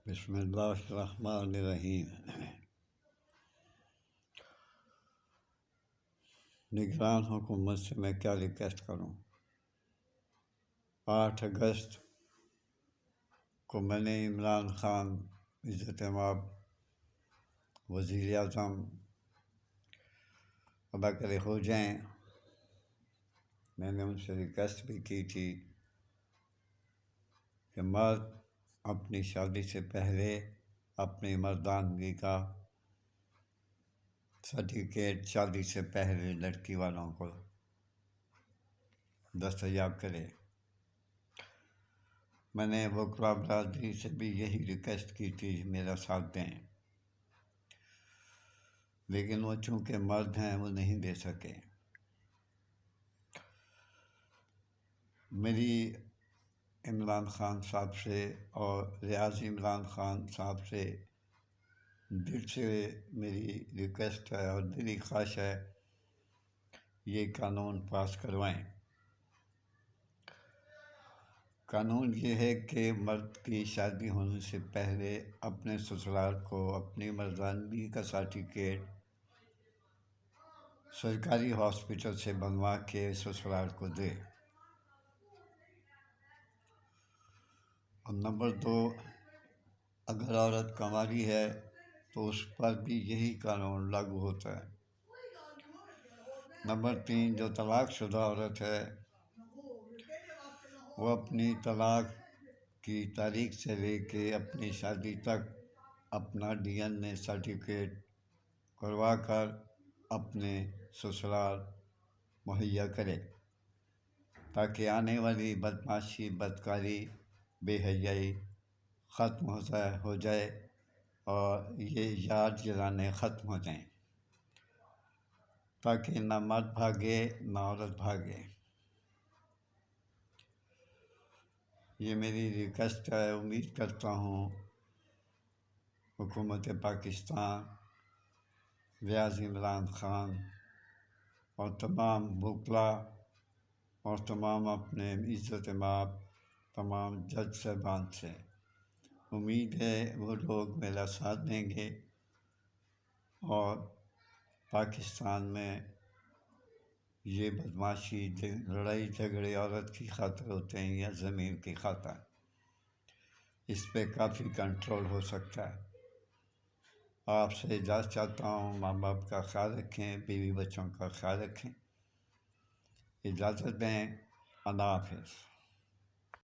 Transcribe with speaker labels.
Speaker 1: بسم اللہ الرحمن الرحیم۔ نگران حکومت سے میں کیا ریکویسٹ کروں؟ 8 اگست کو میں نے عمران خان عزت مآب وزیر اعظم اللہ کرے ہو جائیں، میں نے ان سے ریکویسٹ بھی کی تھی کہ مرد اپنی شادی سے پہلے اپنی مردانگی کا سرٹیفکیٹ شادی سے پہلے لڑکی والوں کو دستیاب کرے۔ میں نے وکلاء برادری سے بھی یہی ریکویسٹ کی تھی، میرا ساتھ دیں، لیکن وہ چونکہ مرد ہیں وہ نہیں دے سکے۔ میری عمران خان صاحب سے اور ریاض عمران خان صاحب سے دل سے میری ریکویسٹ ہے اور دلی خواہش ہے، یہ قانون پاس کروائیں۔ قانون یہ ہے کہ مرد کی شادی ہونے سے پہلے اپنے سسرال کو اپنی مردانگی کا سرٹیفکیٹ سرکاری ہاسپٹل سے بنوا کے سسرال کو دے۔ اور نمبر 2، اگر عورت کنواری ہے تو اس پر بھی یہی قانون لاگو ہوتا ہے۔ نمبر 3، جو طلاق شدہ عورت ہے وہ اپنی طلاق کی تاریخ سے لے کے اپنی شادی تک اپنا DNA سرٹیفکیٹ کروا کر اپنے سسرال مہیا کرے، تاکہ آنے والی بدمعاشی، بدکاری، بے حیائی ختم ہو جائے اور یہ یاد جلانے ختم ہو جائیں، تاکہ نہ مرد بھاگے نہ عورت بھاگے۔ یہ میری ریکویسٹ ہے۔ امید کرتا ہوں حکومت پاکستان، ریاض عمران خان اور تمام وکلاء اور تمام اپنے عزت مآب تمام جج صاحبان سے امید ہے وہ لوگ میرا ساتھ دیں گے اور پاکستان میں یہ بدمعاشی، لڑائی جھگڑے عورت کی خاطر ہوتے ہیں یا زمین کی خاطر، اس پہ کافی کنٹرول ہو سکتا ہے۔ آپ سے اجازت چاہتا ہوں، ماں باپ کا خیال رکھیں، بیوی بچوں کا خیال رکھیں، اجازت دیں، اللہ حافظ۔